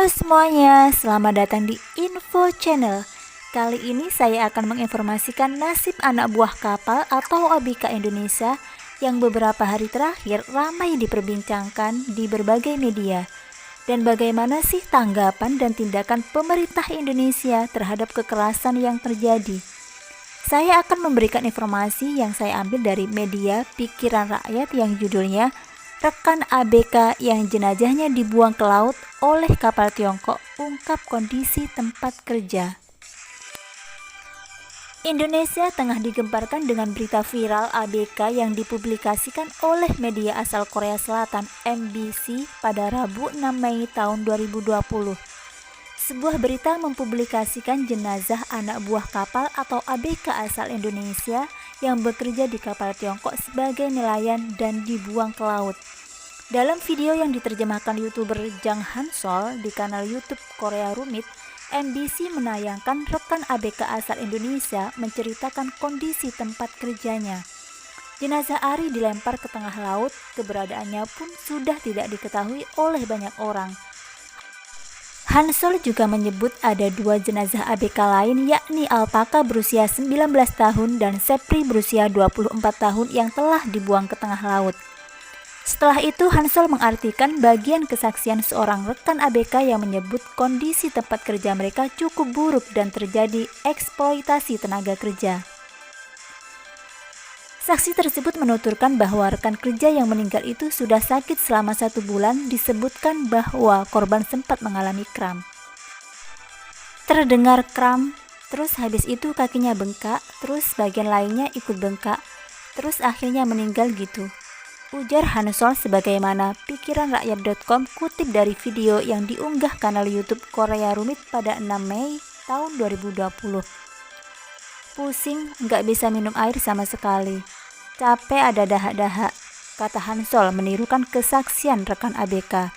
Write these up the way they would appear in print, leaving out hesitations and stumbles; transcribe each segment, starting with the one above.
Halo semuanya, selamat datang di Info Channel. Kali ini saya akan menginformasikan nasib anak buah kapal atau ABK Indonesia yang beberapa hari terakhir ramai diperbincangkan di berbagai media. Dan bagaimana sih tanggapan dan tindakan pemerintah Indonesia terhadap kekerasan yang terjadi? Saya akan memberikan informasi yang saya ambil dari media Pikiran Rakyat yang judulnya Rekan ABK yang jenazahnya dibuang ke laut oleh kapal Tiongkok ungkap kondisi tempat kerja. Indonesia tengah digemparkan dengan berita viral ABK yang dipublikasikan oleh media asal Korea Selatan MBC pada Rabu 6 Mei tahun 2020. Sebuah berita mempublikasikan jenazah anak buah kapal atau ABK asal Indonesia yang bekerja di kapal Tiongkok sebagai nelayan dan dibuang ke laut. Dalam video yang diterjemahkan YouTuber Jang Hansol di kanal YouTube Korea Rumit, MBC menayangkan rekan ABK asal Indonesia menceritakan kondisi tempat kerjanya. Jenazah Ari dilempar ke tengah laut, keberadaannya pun sudah tidak diketahui oleh banyak orang. Hansol juga menyebut ada dua jenazah ABK lain yakni Alpaka berusia 19 tahun dan Sepri berusia 24 tahun yang telah dibuang ke tengah laut. Setelah itu Hansol mengartikan bagian kesaksian seorang rekan ABK yang menyebut kondisi tempat kerja mereka cukup buruk dan terjadi eksploitasi tenaga kerja. Saksi tersebut menuturkan bahwa rekan kerja yang meninggal itu sudah sakit selama 1 bulan, disebutkan bahwa korban sempat mengalami kram. Terdengar kram, terus habis itu kakinya bengkak, terus bagian lainnya ikut bengkak, terus akhirnya meninggal gitu. Ujar Hansol sebagaimana pikiranrakyat.com kutip dari video yang diunggah kanal YouTube Korea Rumit pada 6 Mei tahun 2020. Pusing, nggak bisa minum air sama sekali. Capek ada dahak-dahak, kata Hansol menirukan kesaksian rekan ABK.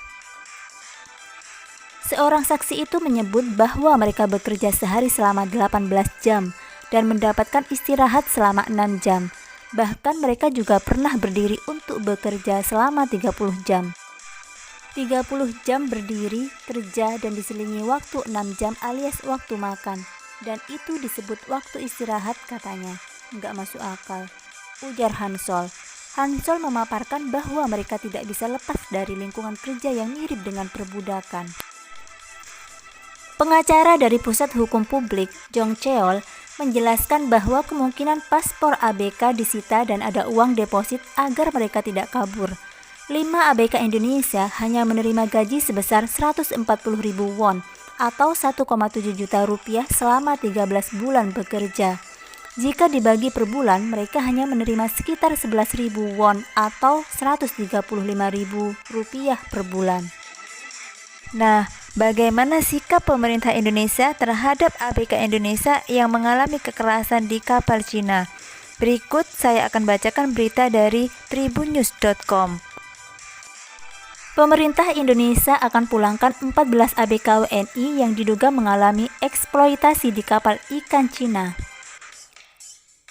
Seorang saksi itu menyebut bahwa mereka bekerja sehari selama 18 jam dan mendapatkan istirahat selama 6 jam. Bahkan mereka juga pernah berdiri untuk bekerja selama 30 jam. 30 jam berdiri, kerja dan diselingi waktu 6 jam alias waktu makan. Dan itu disebut waktu istirahat katanya. Nggak masuk akal, ujar Hansol. Hansol memaparkan bahwa mereka tidak bisa lepas dari lingkungan kerja yang mirip dengan perbudakan. Pengacara dari Pusat Hukum Publik, Jong Cheol, menjelaskan bahwa kemungkinan paspor ABK disita dan ada uang deposit agar mereka tidak kabur. 5 ABK Indonesia hanya menerima gaji sebesar 140.000 won atau 1,7 juta rupiah selama 13 bulan bekerja. Jika dibagi per bulan, mereka hanya menerima sekitar 11.000 won atau 135.000 rupiah per bulan. Nah, bagaimana sikap pemerintah Indonesia terhadap ABK Indonesia yang mengalami kekerasan di kapal Cina? Berikut saya akan bacakan berita dari tribunnews.com. Pemerintah Indonesia akan pulangkan 14 ABK WNI yang diduga mengalami eksploitasi di kapal ikan Cina.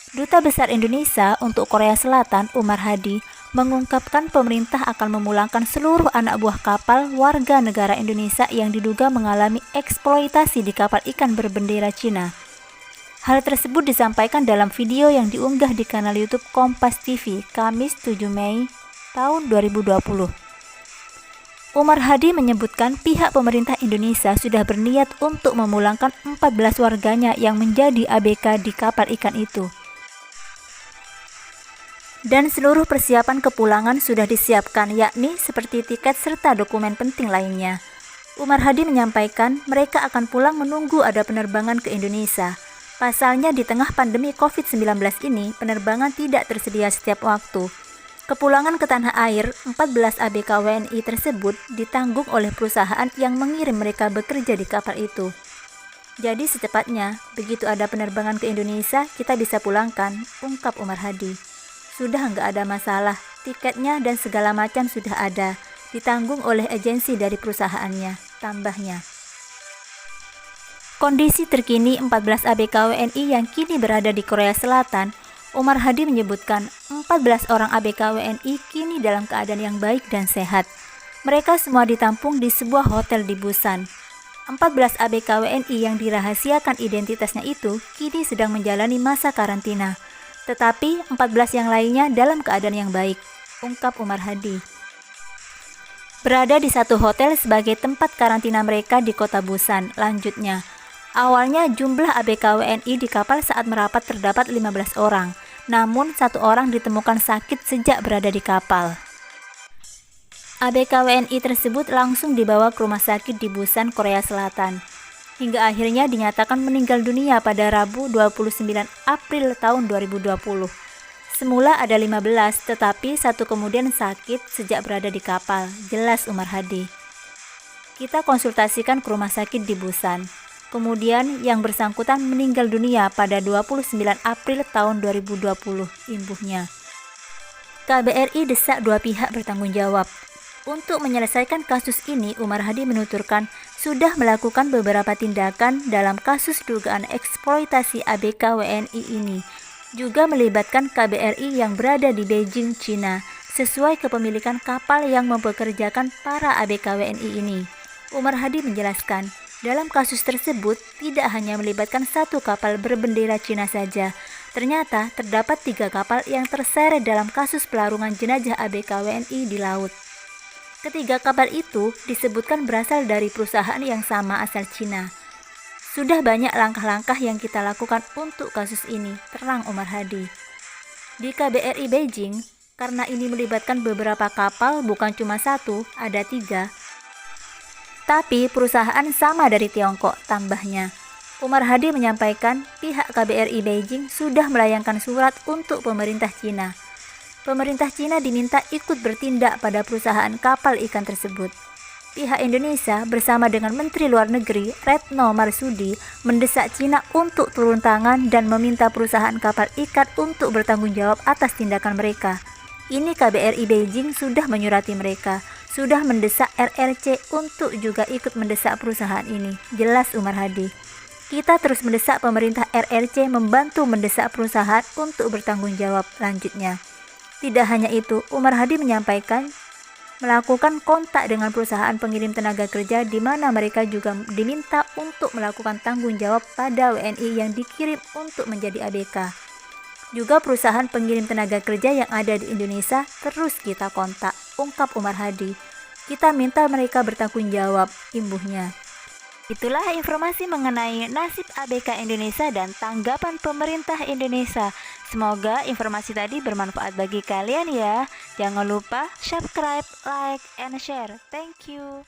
Duta Besar Indonesia untuk Korea Selatan, Umar Hadi, mengungkapkan pemerintah akan memulangkan seluruh anak buah kapal warga negara Indonesia yang diduga mengalami eksploitasi di kapal ikan berbendera Cina. Hal tersebut disampaikan dalam video yang diunggah di kanal YouTube Kompas TV, Kamis 7 Mei tahun 2020. Umar Hadi menyebutkan pihak pemerintah Indonesia sudah berniat untuk memulangkan 14 warganya yang menjadi ABK di kapal ikan itu. Dan seluruh persiapan kepulangan sudah disiapkan, yakni seperti tiket serta dokumen penting lainnya. Umar Hadi menyampaikan mereka akan pulang menunggu ada penerbangan ke Indonesia. Pasalnya di tengah pandemi COVID-19 ini, penerbangan tidak tersedia setiap waktu. Kepulangan ke tanah air 14 ABK WNI tersebut ditanggung oleh perusahaan yang mengirim mereka bekerja di kapal itu. Jadi secepatnya, begitu ada penerbangan ke Indonesia, kita bisa pulangkan, ungkap Umar Hadi. Sudah nggak ada masalah, tiketnya dan segala macam sudah ada, ditanggung oleh agensi dari perusahaannya, tambahnya. Kondisi terkini 14 ABK WNI yang kini berada di Korea Selatan, Umar Hadi menyebutkan 14 orang ABK WNI kini dalam keadaan yang baik dan sehat. Mereka semua ditampung di sebuah hotel di Busan. 14 ABK WNI yang dirahasiakan identitasnya itu kini sedang menjalani masa karantina. Tetapi 14 yang lainnya dalam keadaan yang baik, ungkap Umar Hadi. Berada di satu hotel sebagai tempat karantina mereka di kota Busan, lanjutnya. Awalnya jumlah ABK WNI di kapal saat merapat terdapat 15 orang, namun satu orang ditemukan sakit sejak berada di kapal. ABK WNI tersebut langsung dibawa ke rumah sakit di Busan, Korea Selatan, hingga akhirnya dinyatakan meninggal dunia pada Rabu 29 April tahun 2020. Semula ada 15, tetapi satu kemudian sakit sejak berada di kapal, jelas Umar Hadi. Kita konsultasikan ke rumah sakit di Busan. Kemudian yang bersangkutan meninggal dunia pada 29 April tahun 2020, imbuhnya. KBRI desak dua pihak bertanggung jawab. Untuk menyelesaikan kasus ini, Umar Hadi menuturkan sudah melakukan beberapa tindakan dalam kasus dugaan eksploitasi ABK WNI ini, juga melibatkan KBRI yang berada di Beijing, China, sesuai kepemilikan kapal yang mempekerjakan para ABK WNI ini. Umar Hadi menjelaskan, dalam kasus tersebut tidak hanya melibatkan satu kapal berbendera China saja, ternyata terdapat 3 kapal yang terseret dalam kasus pelarungan jenazah ABK WNI di laut. Ketiga kapal itu disebutkan berasal dari perusahaan yang sama asal Cina. Sudah banyak langkah-langkah yang kita lakukan untuk kasus ini, terang Umar Hadi. Di KBRI Beijing, karena ini melibatkan beberapa kapal, bukan cuma satu, ada 3. Tapi perusahaan sama dari Tiongkok, tambahnya. Umar Hadi menyampaikan pihak KBRI Beijing sudah melayangkan surat untuk pemerintah Cina. Pemerintah Cina diminta ikut bertindak pada perusahaan kapal ikan tersebut. Pihak Indonesia bersama dengan Menteri Luar Negeri Retno Marsudi mendesak Cina untuk turun tangan dan meminta perusahaan kapal ikan untuk bertanggung jawab atas tindakan mereka. Ini KBRI Beijing sudah menyurati mereka, sudah mendesak RRC untuk juga ikut mendesak perusahaan ini, jelas Umar Hadi. Kita terus mendesak pemerintah RRC membantu mendesak perusahaan untuk bertanggung jawab, lanjutnya. Tidak hanya itu, Umar Hadi menyampaikan melakukan kontak dengan perusahaan pengirim tenaga kerja di mana mereka juga diminta untuk melakukan tanggung jawab pada WNI yang dikirim untuk menjadi ABK. Juga perusahaan pengirim tenaga kerja yang ada di Indonesia terus kita kontak, ungkap Umar Hadi. Kita minta mereka bertanggung jawab, imbuhnya. Itulah informasi mengenai nasib ABK Indonesia dan tanggapan pemerintah Indonesia. Semoga informasi tadi bermanfaat bagi kalian ya. Jangan lupa subscribe, like, and share. Thank you.